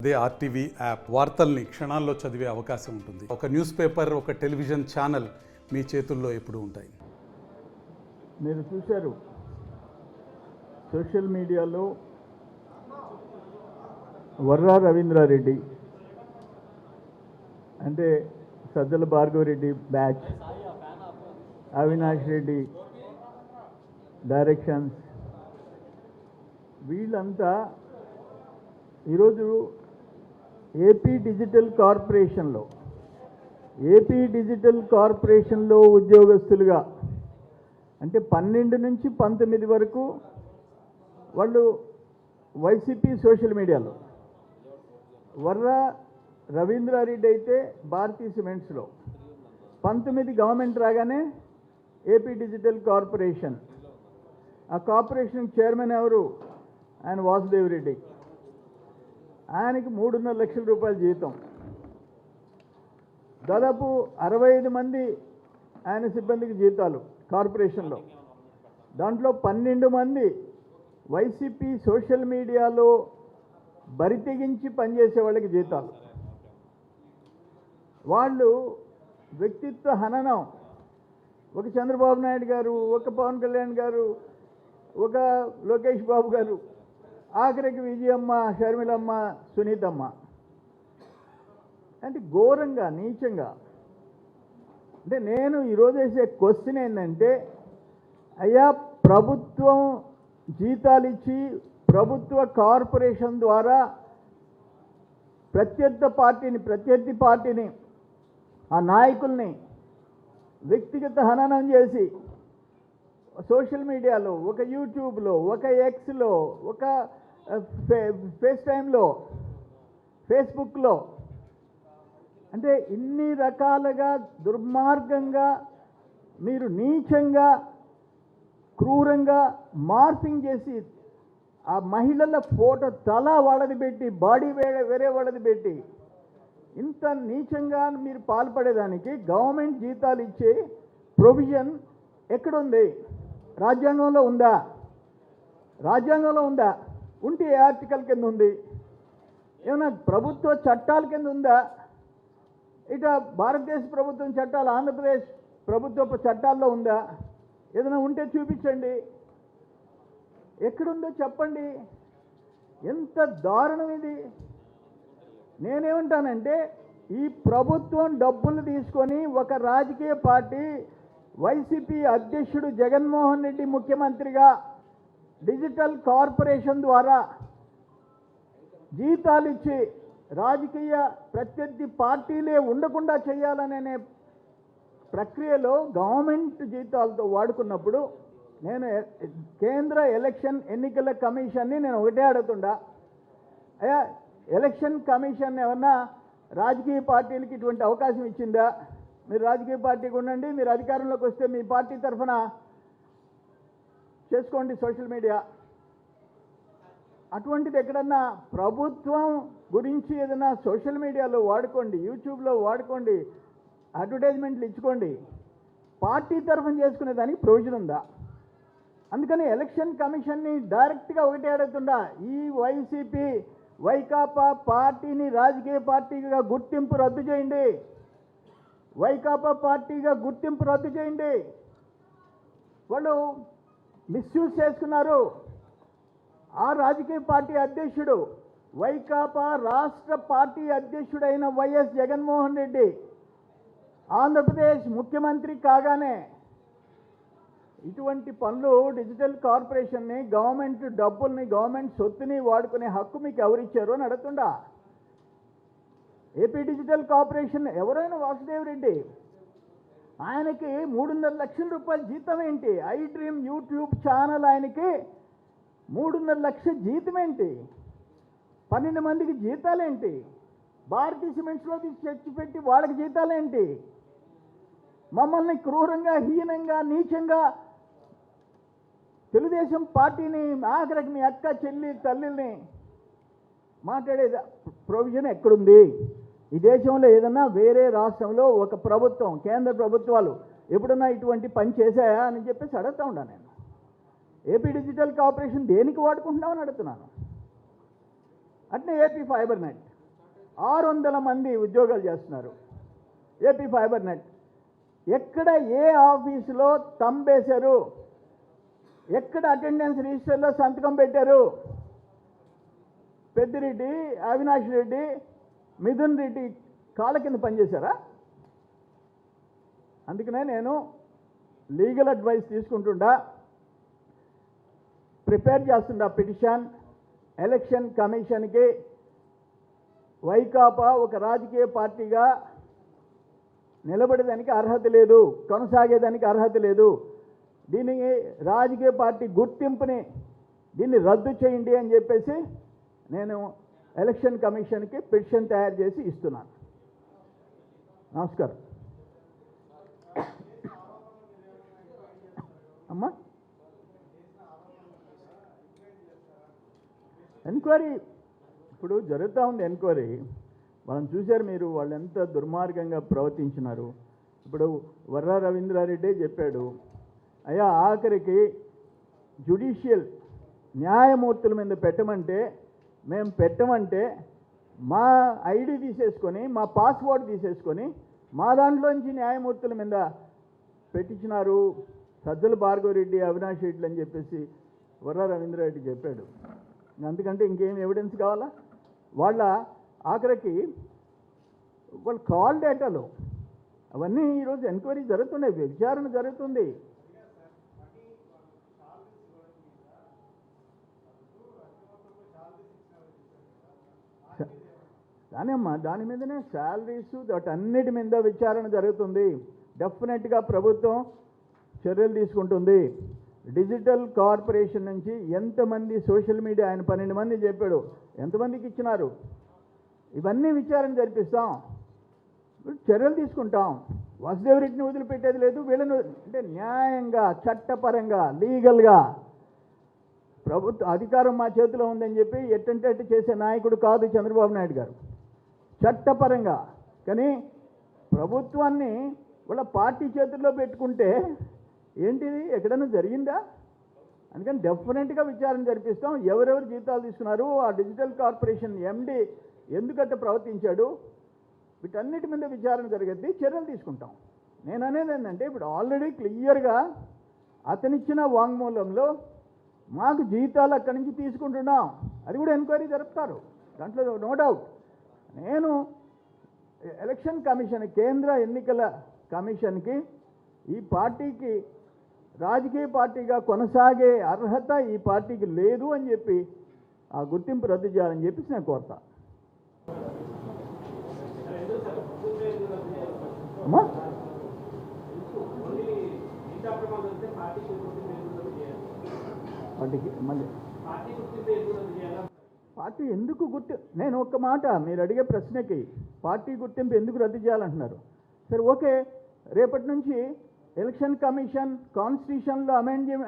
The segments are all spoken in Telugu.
అదే ఆర్టీవీ యాప్ వార్తల్ని క్షణాల్లో చదివే అవకాశం ఉంటుంది. ఒక న్యూస్ పేపర్, ఒక టెలివిజన్ ఛానల్ మీ చేతుల్లో ఎప్పుడూ ఉంటాయి. మీరు చూశారు సోషల్ మీడియాలో వర్రా రవీంద్రారెడ్డి అంటే సజ్జల భార్గవరెడ్డి బ్యాచ్, అవినాష్ రెడ్డి డైరెక్షన్స్, వీళ్ళంతా ఈరోజు ఏపీ డిజిటల్ కార్పొరేషన్లో ఉద్యోగస్తులుగా అంటే 12 నుంచి 19 వరకు వాళ్ళు వైసీపీ సోషల్ మీడియాలో, వర్రా రవీంద్రారెడ్డి అయితే భారతీయ సిమెంట్స్లో, 19 గవర్నమెంట్ రాగానే ఏపీ డిజిటల్ కార్పొరేషన్, ఆ కార్పొరేషన్ చైర్మన్ ఎవరు? ఆయన వాసుదేవ్ రెడ్డి. ఆయనకి 3.5 లక్షల రూపాయల జీతం. దాదాపు 65 మంది ఆయన సిబ్బందికి జీతాలు కార్పొరేషన్లో. దాంట్లో 12 మంది వైసీపీ సోషల్ మీడియాలో బరితెగించి పనిచేసే వాళ్ళకి జీతాలు. వాళ్ళు వ్యక్తిత్వ హననం, ఒక చంద్రబాబు నాయుడు గారు, ఒక పవన్ కళ్యాణ్ గారు, ఒక లోకేష్ బాబు గారు, ఆఖరికి విజయమ్మ, షర్మిలమ్మ, సునీతమ్మ, అంటే ఘోరంగా నీచంగా. అంటే నేను ఈరోజు వేసే క్వశ్చన్ ఏంటంటే, అయ్యా ప్రభుత్వం జీతాలు ఇచ్చి ప్రభుత్వ కార్పొరేషన్ ద్వారా ప్రత్యర్థి పార్టీని ఆ నాయకుల్ని వ్యక్తిగత హననం చేసి సోషల్ మీడియాలో, ఒక యూట్యూబ్లో, ఒక ఎక్స్లో, ఒక ఫేస్ టైంలో, ఫేస్బుక్లో, అంటే ఇన్ని రకాలుగా దుర్మార్గంగా మీరు నీచంగా క్రూరంగా మార్ఫింగ్ చేసి ఆ మహిళల ఫోటో తల వాళ్ళది పెట్టి బాడీ వేరే వాళ్ళది పెట్టి ఇంత నీచంగా మీరు పాల్పడేదానికి గవర్నమెంట్ జీతాలు ఇచ్చే ప్రొవిజన్ ఎక్కడుంది? రాజ్యాంగంలో ఉందా? ఉంటే ఏ ఆర్టికల్ కింద ఉంది? ఏమైనా ప్రభుత్వ చట్టాల కింద ఉందా? ఇక భారతదేశ ప్రభుత్వం చట్టాలు, ఆంధ్రప్రదేశ్ ప్రభుత్వ చట్టాల్లో ఉందా? ఏదైనా ఉంటే చూపించండి. ఎక్కడుందో చెప్పండి. ఎంత దారుణం ఇది! నేనేమంటానంటే, ఈ ప్రభుత్వం డబ్బులు తీసుకొని ఒక రాజకీయ పార్టీ, వైసీపీ అధ్యక్షుడు జగన్మోహన్ రెడ్డి ముఖ్యమంత్రిగా డిజిటల్ కార్పొరేషన్ ద్వారా జీతాలు ఇచ్చి రాజకీయ ప్రత్యర్థి పార్టీలే ఉండకుండా చేయాలనే ప్రక్రియలో గవర్నమెంట్ జీతాలతో వాడుకున్నప్పుడు నేను కేంద్ర ఎన్నికల కమిషన్ని నేను ఒకటే అడుగుతుండా, అయ్యా ఎలక్షన్ కమిషన్ ఏమన్నా రాజకీయ పార్టీలకి ఇటువంటి అవకాశం ఇచ్చిందా? మీరు రాజకీయ పార్టీకి ఉండండి, మీరు అధికారంలోకి వస్తే మీ పార్టీ తరఫున చేసుకోండి సోషల్ మీడియా. అటువంటిది ఎక్కడన్నా ప్రభుత్వం గురించి ఏదైనా సోషల్ మీడియాలో వాడుకోండి, యూట్యూబ్లో వాడుకోండి, అడ్వర్టైజ్మెంట్లు ఇచ్చుకోండి, పార్టీ తరఫున చేసుకునే దానికి ప్రొవిజన్ ఉందా? అందుకని ఎలక్షన్ కమిషన్ని డైరెక్ట్గా ఒకటే అడుగుతుండా, ఈ వైకాపా పార్టీని రాజకీయ పార్టీగా గుర్తింపు రద్దు చేయండి. వాళ్ళు మిస్యూజ్ చేసుకున్నారు. ఆ రాజకీయ పార్టీ అధ్యక్షుడు, వైకాపా రాష్ట్ర పార్టీ అధ్యక్షుడైన వైఎస్ జగన్మోహన్ రెడ్డి ఆంధ్రప్రదేశ్ ముఖ్యమంత్రి కాగానే ఇటువంటి పనులు, డిజిటల్ కార్పొరేషన్ని, గవర్నమెంట్ డబ్బుల్ని, గవర్నమెంట్ సొత్తుని వాడుకునే హక్కు మీకు ఎవరిచ్చారు అని అడుగుతుండా. ఏపీ డిజిటల్ కార్పొరేషన్ ఎవరైనా వాసుదేవ్ రెడ్డి, ఆయనకి 3.5 లక్షల రూపాయల జీతం ఏంటి? ఐ డ్రీమ్ యూట్యూబ్ ఛానల్ ఆయనకి 3.5 లక్షల జీతం ఏంటి? 12 మందికి జీతాలేంటి? భారతీయ సిమెంట్స్లో చర్చి పెట్టి వాళ్ళకి జీతాలేంటి? మమ్మల్ని క్రూరంగా, హీనంగా, నీచంగా తెలుగుదేశం పార్టీని, ఆఖరికి మీ అక్క, చెల్లి, తల్లిని మాట్లాడే ప్రొవిజన్ ఎక్కడుంది? ఈ దేశంలో ఏదన్నా వేరే రాష్ట్రంలో ఒక ప్రభుత్వం, కేంద్ర ప్రభుత్వాలు ఎప్పుడన్నా ఇటువంటి పని చేశాయా అని చెప్పేసి అడుగుతూ ఉన్నా నేను. ఏపీ డిజిటల్ కార్పొరేషన్ దేనికి వాడుకుంటున్నామని అడుగుతున్నాను. అట్నే ఏపీ ఫైబర్ నెట్ 600 మంది ఉద్యోగాలు చేస్తున్నారు. ఏపీ ఫైబర్ నెట్ ఎక్కడ ఏ ఆఫీసులో తంబేశారు, ఎక్కడ అటెండెన్స్ రిజిస్టర్లో సంతకం పెట్టారు? పెద్దిరెడ్డి, అవినాష్ రెడ్డి, మిథున్ రెడ్డి కాళ్ళ కింద పనిచేశారా? అందుకనే నేను లీగల్ అడ్వైస్ తీసుకుంటుండా, ప్రిపేర్ చేస్తుండా పిటిషన్. ఎలక్షన్ కమిషన్కి వైకాపా ఒక రాజకీయ పార్టీగా నిలబడేదానికి అర్హత లేదు, కొనసాగేదానికి అర్హత లేదు. దీనికి రాజకీయ పార్టీ గుర్తింపుని దీన్ని రద్దు చేయండి అని చెప్పేసి నేను ఎలక్షన్ కమిషన్కి పిటిషన్ తయారు చేసి ఇస్తున్నాను. నమస్కారం అమ్మా. ఎంక్వైరీ ఇప్పుడు జరుగుతూ ఉంది. ఎంక్వైరీ వాళ్ళని చూశారు మీరు, వాళ్ళు ఎంత దుర్మార్గంగా ప్రవర్తించినారు. ఇప్పుడు వర్రా రవీంద్రారెడ్డి చెప్పాడు, అయ్యా ఆఖరికి జ్యుడిషియల్ న్యాయమూర్తుల మీద పెట్టమంటే మేము పెట్టమంటే మా ఐడి తీసేసుకొని, మా పాస్వర్డ్ తీసేసుకొని మా దాంట్లోంచి న్యాయమూర్తుల మీద పెట్టించినారు సజ్జల భార్గవరెడ్డి, అవినాష్ రెడ్డి అని చెప్పేసి వర్రా రవీంద్రారెడ్డి చెప్పాడు. అందుకంటే ఇంకేం ఎవిడెన్స్ కావాలా? వాళ్ళ ఆఖరికి వాళ్ళ కాల్ డేటాలు అవన్నీ ఈరోజు ఎంక్వైరీ జరుగుతున్నాయి, విచారణ జరుగుతుంది. దాని మీదనే శాలరీస్ వాటన్నిటి మీద విచారణ జరుగుతుంది. డెఫినెట్గా ప్రభుత్వం చర్యలు తీసుకుంటుంది. డిజిటల్ కార్పొరేషన్ నుంచి ఎంతమంది సోషల్ మీడియా, ఆయన 12 మంది చెప్పాడు, ఎంతమందికి ఇచ్చినారు? ఇవన్నీ విచారణ జరిపిస్తాం, చర్యలు తీసుకుంటాం. వాసుదేవరెడ్డిని వదిలిపెట్టేది లేదు, వీళ్ళని అంటే న్యాయంగా, చట్టపరంగా, లీగల్గా. ప్రభుత్వ అధికారం మా చేతిలో ఉందని చెప్పి ఎట్టంటే చేసే నాయకుడు కాదు చంద్రబాబు నాయుడు గారు. చట్టపరంగా. కానీ ప్రభుత్వాన్ని వాళ్ళ పార్టీ చేతుల్లో పెట్టుకుంటే ఏంటిది? ఎక్కడైనా జరిగిందా? అందుకని డెఫినెట్గా విచారణ జరిపిస్తాం. ఎవరెవరు జీతాలు తీసుకున్నారు, ఆ డిజిటల్ కార్పొరేషన్ ఎండి ఎందుకంటే ప్రవర్తించాడు, వీటన్నిటి మీద విచారణ జరిగేది, చర్యలు తీసుకుంటాం. నేను అనేది ఏంటంటే ఇప్పుడు ఆల్రెడీ క్లియర్గా అతనిచ్చిన వాంగ్మూలంలో మాకు జీతాలు అక్కడి నుంచి తీసుకుంటున్నాం, అది కూడా ఎంక్వైరీ జరుపుతారు, దాంట్లో నో డౌట్. నేను ఎలక్షన్ కమిషన్, కేంద్ర ఎన్నికల కమిషన్కి ఈ పార్టీకి రాజకీయ పార్టీగా కొనసాగే అర్హత ఈ పార్టీకి లేదు అని చెప్పి ఆ గుర్తింపు రద్దు చేయాలని చెప్పేసి నేను కోరుతా. అమ్మా పార్టీకి మళ్ళీ పార్టీ ఎందుకు నేను ఒక్క మాట మీరు అడిగే ప్రశ్నకి పార్టీ గుర్తింపు ఎందుకు రద్దు చేయాలంటున్నారు. సరే ఓకే, రేపటి నుంచి ఎలక్షన్ కమిషన్ కాన్స్టిట్యూషన్లో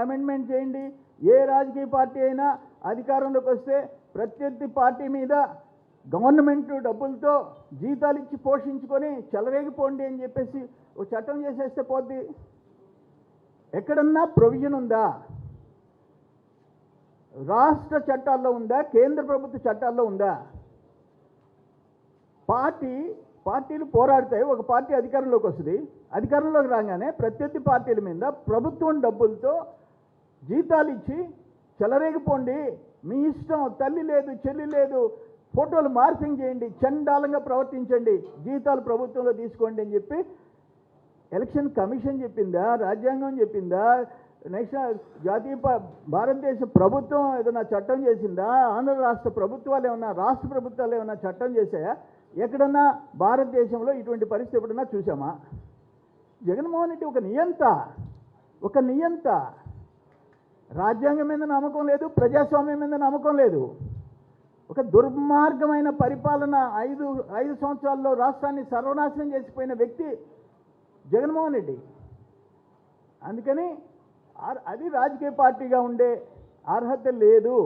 అమెండ్మెంట్ చేయండి. ఏ రాజకీయ పార్టీ అయినా అధికారంలోకి వస్తే ప్రత్యర్థి పార్టీ మీద గవర్నమెంట్ డబ్బులతో జీతాలు ఇచ్చి పోషించుకొని చెలరేగిపోండి అని చెప్పేసి ఒక చట్టం చేసేస్తే పోద్ది. ఎక్కడన్నా ప్రొవిజన్ ఉందా? రాష్ట్ర చట్టాల్లో ఉందా? కేంద్ర ప్రభుత్వ చట్టాల్లో ఉందా? పార్టీలు పోరాడతాయి, ఒక పార్టీ అధికారంలోకి వస్తుంది, అధికారంలోకి రాగానే ప్రత్యర్థి పార్టీల మీద ప్రభుత్వం డబ్బులతో జీతాలు ఇచ్చి చెలరేగిపోండి, మీ ఇష్టం, తల్లి లేదు చెల్లి లేదు, ఫోటోలు మార్పింగ్ చేయండి, చండాలంగా ప్రవర్తించండి, జీతాలు ప్రభుత్వంలో తీసుకోండి అని చెప్పి ఎలక్షన్ కమిషన్ చెప్పిందా? రాజ్యాంగం చెప్పిందా? నేషనల్ భారతదేశ ప్రభుత్వం ఏదైనా చట్టం చేసిందా? ఆంధ్ర రాష్ట్ర ప్రభుత్వాలు ఏమన్నా, రాష్ట్ర ప్రభుత్వాలు ఏమన్నా చట్టం చేశాయా? ఎక్కడన్నా భారతదేశంలో ఇటువంటి పరిస్థితి ఎప్పుడన్నా చూసామా? జగన్మోహన్ రెడ్డి ఒక నియంత రాజ్యాంగం మీద నమ్మకం లేదు, ప్రజాస్వామ్యం మీద నమ్మకం లేదు. ఒక దుర్మార్గమైన పరిపాలన 5 సంవత్సరాల్లో రాష్ట్రాన్ని సర్వనాశనం చేసిపోయిన వ్యక్తి జగన్మోహన్ రెడ్డి. అందుకని అది రాజకీయ పార్టీగా ఉండే అర్హత లేదు.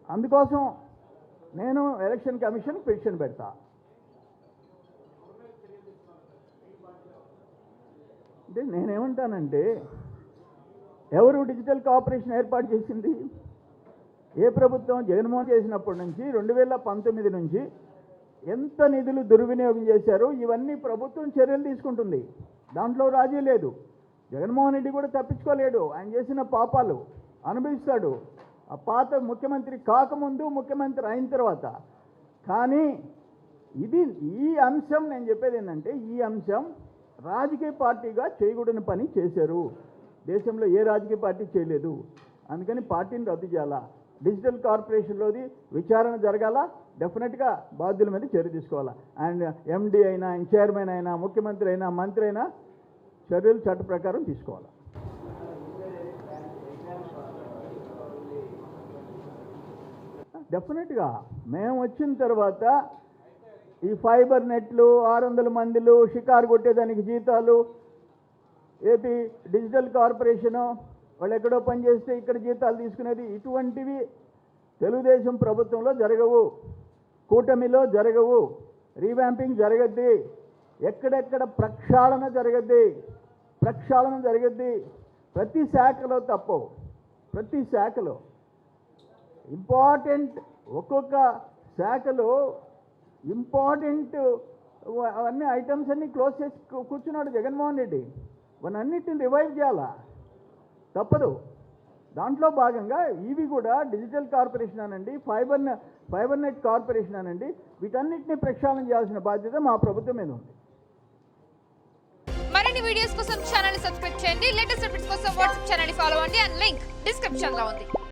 అందుకోసం నేను ఎలక్షన్ కమిషన్ పిటిషన్ పెడతా. అంటే నేనేమంటానంటే, ఎవరు డిజిటల్ కార్పొరేషన్ ఏర్పాటు చేసింది? ఏ ప్రభుత్వం జగన్మోహన్ చేసినప్పటి నుంచి 2019 నుంచి ఎంత నిధులు దుర్వినియోగం చేశారు, ఇవన్నీ ప్రభుత్వం చర్యలు తీసుకుంటుంది. దాంట్లో రాజీ లేదు. జగన్మోహన్ రెడ్డి కూడా తప్పించుకోలేడు. ఆయన చేసిన పాపాలు అనుభవిస్తాడు, ఆ పాత ముఖ్యమంత్రి కాకముందు, ముఖ్యమంత్రి అయిన తర్వాత. కానీ ఈ అంశం నేను చెప్పేది ఏంటంటే, ఈ అంశం రాజకీయ పార్టీగా చేయకూడని పని చేశారు. దేశంలో ఏ రాజకీయ పార్టీ చేయలేదు. అందుకని పార్టీని రద్దు చేయాలా, డిజిటల్ కార్పొరేషన్లోది విచారణ జరగాల, డెఫినెట్గా బాధ్యుల మీద చర్య తీసుకోవాలా. అండ్ ఎండీ అయినా, చైర్మన్ అయినా, ముఖ్యమంత్రి అయినా, మంత్రి అయినా చర్యలు చట్ట ప్రకారం తీసుకోవాలి. డెఫినెట్గా మేము వచ్చిన తర్వాత ఈ ఫైబర్ నెట్లు, 600 మందిలు, షికారు కొట్టేదానికి జీతాలు, ఏపీ డిజిటల్ కార్పొరేషను వాళ్ళు ఎక్కడో పనిచేస్తే ఇక్కడ జీతాలు తీసుకునేది, ఇటువంటివి తెలుగుదేశం ప్రభుత్వంలో జరగవు, కూటమిలో జరగవు. రీవ్యాంపింగ్ జరగద్ది, ఎక్కడెక్కడ ప్రక్షాళన జరగద్ది. ప్రతి శాఖలో తప్పవు, ప్రతి శాఖలో ఇంపార్టెంట్, ఒక్కొక్క శాఖలో ఇంపార్టెంట్ అవన్నీ ఐటమ్స్ అన్నీ క్లోజ్ చేసి కూర్చున్నాడు జగన్మోహన్ రెడ్డి. అన్నిటిని రివైవ్ చేయాలా, తప్పదు. దాంట్లో భాగంగా ఇవి కూడా డిజిటల్ కార్పొరేషన్ అనండి, ఫైబర్ నెట్ కార్పొరేషన్ అనండి, వీటన్నిటిని ప్రక్షాళన చేయాల్సిన బాధ్యత మా ప్రభుత్వం మీద ఉంది. మరిన్ని వీడియోస్ కోసం ఛానల్ ని సబ్స్క్రైబ్ చేయండి. లేటెస్ట్ అప్డేట్స్ కోసం వాట్సాప్ ఛానల్ ని ఫాలో అవ్వండి. అండ్ లింక్ డిస్క్రిప్షన్ లో ఉంది.